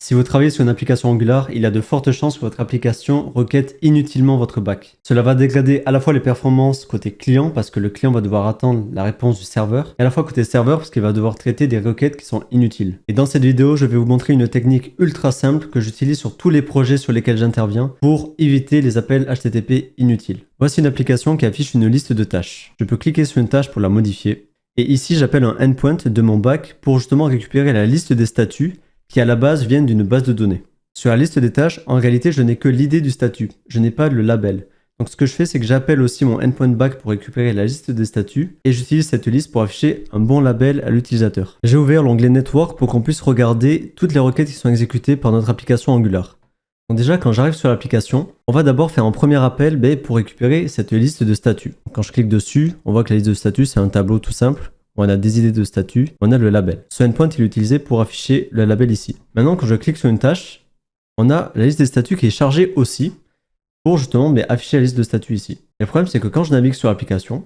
Si vous travaillez sur une application Angular, il y a de fortes chances que votre application requête inutilement votre back. Cela va dégrader à la fois les performances côté client parce que le client va devoir attendre la réponse du serveur, et à la fois côté serveur parce qu'il va devoir traiter des requêtes qui sont inutiles. Et dans cette vidéo, je vais vous montrer une technique ultra simple que j'utilise sur tous les projets sur lesquels j'interviens pour éviter les appels HTTP inutiles. Voici une application qui affiche une liste de tâches. Je peux cliquer sur une tâche pour la modifier. Et ici, j'appelle un endpoint de mon back pour justement récupérer la liste des statuts qui à la base viennent d'une base de données. Sur la liste des tâches, en réalité, je n'ai que l'idée du statut, je n'ai pas le label. Donc ce que je fais, c'est que j'appelle aussi mon endpoint back pour récupérer la liste des statuts et j'utilise cette liste pour afficher un bon label à l'utilisateur. J'ai ouvert l'onglet Network pour qu'on puisse regarder toutes les requêtes qui sont exécutées par notre application Angular. Donc déjà, quand j'arrive sur l'application, on va d'abord faire un premier appel pour récupérer cette liste de statuts. Quand je clique dessus, on voit que la liste de statuts, c'est un tableau tout simple. On a des idées de statut, on a le label. Ce endpoint, il est utilisé pour afficher le label ici. Maintenant, quand je clique sur une tâche, on a la liste des statuts qui est chargée aussi pour justement afficher la liste de statuts ici. Et le problème, c'est que quand je navigue sur l'application,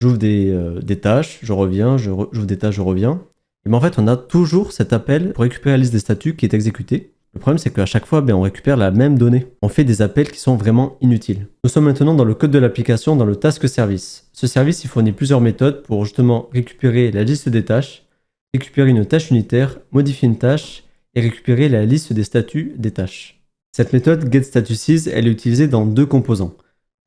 j'ouvre des tâches, je reviens, j'ouvre des tâches, je reviens. Et en fait, on a toujours cet appel pour récupérer la liste des statuts qui est exécutée. Le problème, c'est qu'à chaque fois, on récupère la même donnée. On fait des appels qui sont vraiment inutiles. Nous sommes maintenant dans le code de l'application, dans le task service. Ce service, il fournit plusieurs méthodes pour justement récupérer la liste des tâches, récupérer une tâche unitaire, modifier une tâche et récupérer la liste des statuts des tâches. Cette méthode getStatuses, elle est utilisée dans deux composants.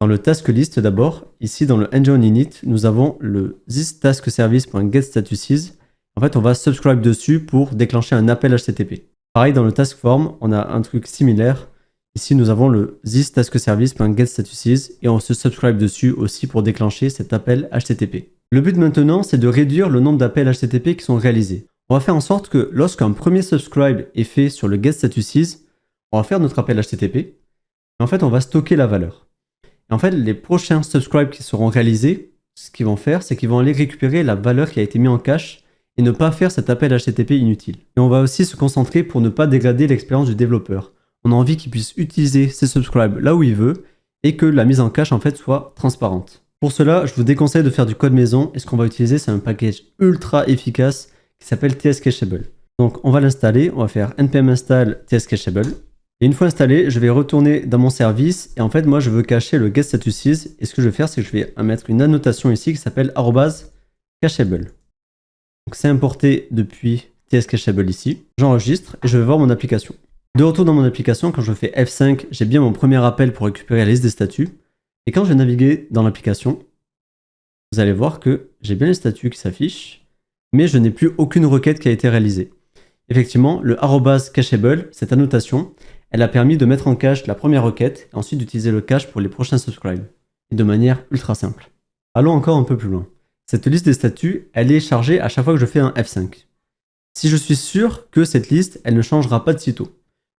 Dans le task list d'abord, ici dans le engine init, nous avons le thisTaskService.getStatuses. En fait, on va subscribe dessus pour déclencher un appel HTTP. Pareil, dans le task form, on a un truc similaire. Ici, nous avons le thisTaskService.getStatuses et on se subscribe dessus aussi pour déclencher cet appel HTTP. Le but maintenant, c'est de réduire le nombre d'appels HTTP qui sont réalisés. On va faire en sorte que lorsqu'un premier subscribe est fait sur le getStatuses, on va faire notre appel HTTP et en fait, on va stocker la valeur. Et en fait, les prochains subscribes qui seront réalisés, ce qu'ils vont faire, c'est qu'ils vont aller récupérer la valeur qui a été mise en cache et ne pas faire cet appel HTTP inutile. Et on va aussi se concentrer pour ne pas dégrader l'expérience du développeur. On a envie qu'il puisse utiliser ses subscribes là où il veut et que la mise en cache en fait soit transparente. Pour cela, je vous déconseille de faire du code maison et ce qu'on va utiliser, c'est un package ultra efficace qui s'appelle tscacheable. Donc on va l'installer, on va faire npm install tscacheable. Et une fois installé, je vais retourner dans mon service et en fait moi je veux cacher le getStatuses et ce que je vais faire, c'est que je vais mettre une annotation ici qui s'appelle @cacheable. Donc c'est importé depuis tscacheable ici. J'enregistre et je vais voir mon application. De retour dans mon application, quand je fais F5, j'ai bien mon premier appel pour récupérer la liste des statuts. Et quand je vais naviguer dans l'application, vous allez voir que j'ai bien les statuts qui s'affichent, mais je n'ai plus aucune requête qui a été réalisée. Effectivement, le @cacheable, cette annotation, elle a permis de mettre en cache la première requête et ensuite d'utiliser le cache pour les prochains subscribes. Et de manière ultra simple. Allons encore un peu plus loin. Cette liste des statuts, elle est chargée à chaque fois que je fais un F5. Si je suis sûr que cette liste, elle ne changera pas de sitôt,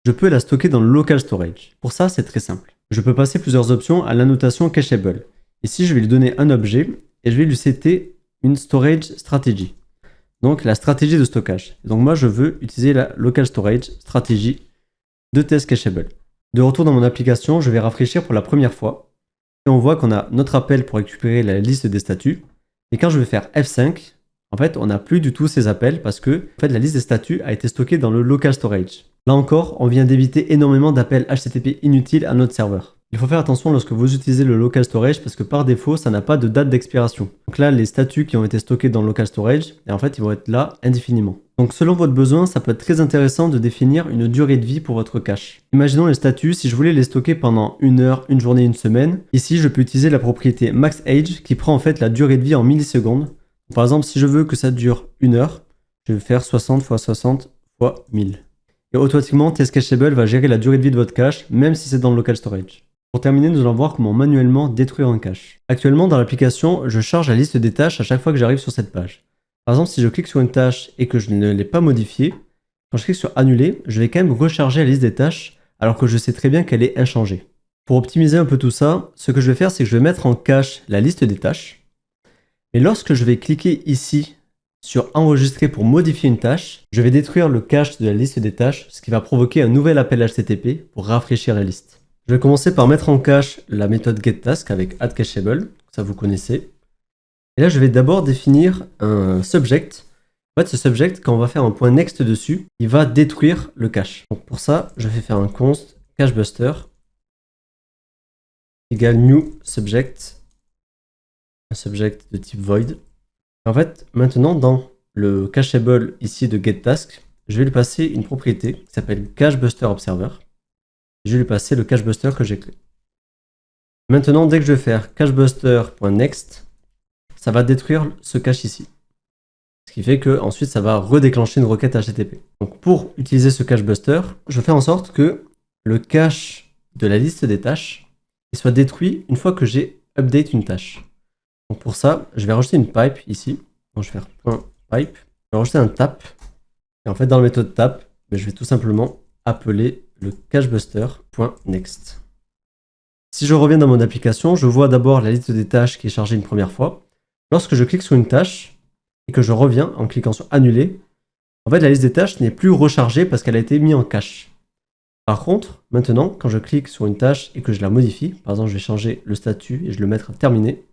je peux la stocker dans le local storage. Pour ça, c'est très simple. Je peux passer plusieurs options à l'annotation cacheable. Ici, je vais lui donner un objet et je vais lui setter une storage strategy. Donc, la stratégie de stockage. Donc, moi, je veux utiliser la local storage strategy de tscacheable. De retour dans mon application, je vais rafraîchir pour la première fois. Et on voit qu'on a notre appel pour récupérer la liste des statuts. Et quand je vais faire F5, en fait, on n'a plus du tout ces appels parce que la liste des statuts a été stockée dans le local storage. Là encore, on vient d'éviter énormément d'appels HTTP inutiles à notre serveur. Il faut faire attention lorsque vous utilisez le local storage parce que par défaut, ça n'a pas de date d'expiration. Donc là, les statuts qui ont été stockés dans le local storage, et en fait, ils vont être là indéfiniment. Donc selon votre besoin, ça peut être très intéressant de définir une durée de vie pour votre cache. Imaginons les statuts, si je voulais les stocker pendant une heure, une journée, une semaine, ici, je peux utiliser la propriété maxAge qui prend en fait la durée de vie en millisecondes. Par exemple, si je veux que ça dure une heure, je vais faire 60 x 60 x 1000. Et automatiquement, tscacheable va gérer la durée de vie de votre cache, même si c'est dans le local storage. Pour terminer, nous allons voir comment manuellement détruire un cache. Actuellement, dans l'application, je charge la liste des tâches à chaque fois que j'arrive sur cette page. Par exemple, si je clique sur une tâche et que je ne l'ai pas modifiée, quand je clique sur annuler, je vais quand même recharger la liste des tâches alors que je sais très bien qu'elle est inchangée. Pour optimiser un peu tout ça, ce que je vais faire, c'est que je vais mettre en cache la liste des tâches. Mais lorsque je vais cliquer ici sur enregistrer pour modifier une tâche, je vais détruire le cache de la liste des tâches, ce qui va provoquer un nouvel appel HTTP pour rafraîchir la liste. Je vais commencer par mettre en cache la méthode getTask avec addCacheable, ça vous connaissez. Et là, je vais d'abord définir un subject En fait, ce subject, quand on va faire un point next dessus, il va détruire le cache. Donc pour ça, je vais faire un const cachebuster égale new subject, un subject de type void. En fait, maintenant, dans le cacheable ici de getTask, je vais lui passer une propriété qui s'appelle cachebusterObserver. Je vais lui passer le cachebuster que j'ai créé. Maintenant, dès que je vais faire cachebuster.next, ça va détruire ce cache ici. Ce qui fait que ensuite ça va redéclencher une requête HTTP. Donc pour utiliser ce cachebuster, je fais en sorte que le cache de la liste des tâches soit détruit une fois que j'ai update une tâche. Donc pour ça, je vais rajouter une pipe ici. Donc je vais faire .pipe, je vais rajouter un tap. Et en fait dans la méthode tap, je vais tout simplement appeler le cachebuster.next. Si je reviens dans mon application, je vois d'abord la liste des tâches qui est chargée une première fois. Lorsque je clique sur une tâche et que je reviens en cliquant sur annuler, en fait la liste des tâches n'est plus rechargée parce qu'elle a été mise en cache. Par contre, maintenant, quand je clique sur une tâche et que je la modifie, par exemple je vais changer le statut et je le mettre à terminer,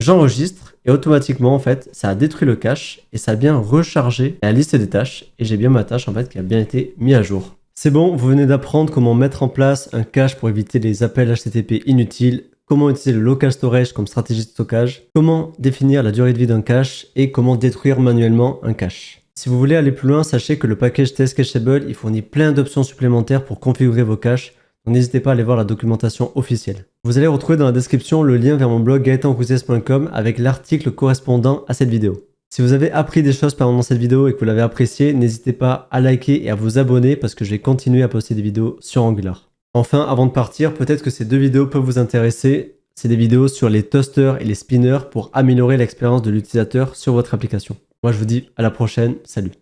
j'enregistre et automatiquement en fait ça a détruit le cache et ça a bien rechargé la liste des tâches et j'ai bien ma tâche en fait qui a bien été mise à jour. C'est bon, vous venez d'apprendre comment mettre en place un cache pour éviter les appels HTTP inutiles, comment utiliser le local storage comme stratégie de stockage, comment définir la durée de vie d'un cache et comment détruire manuellement un cache. Si vous voulez aller plus loin, sachez que le package Test Cacheable il fournit plein d'options supplémentaires pour configurer vos caches, donc n'hésitez pas à aller voir la documentation officielle. Vous allez retrouver dans la description le lien vers mon blog gaetancoutez.com avec l'article correspondant à cette vidéo. Si vous avez appris des choses pendant cette vidéo et que vous l'avez apprécié, n'hésitez pas à liker et à vous abonner parce que je vais continuer à poster des vidéos sur Angular. Enfin, avant de partir, peut-être que ces deux vidéos peuvent vous intéresser. C'est des vidéos sur les toasters et les spinners pour améliorer l'expérience de l'utilisateur sur votre application. Moi, je vous dis à la prochaine. Salut!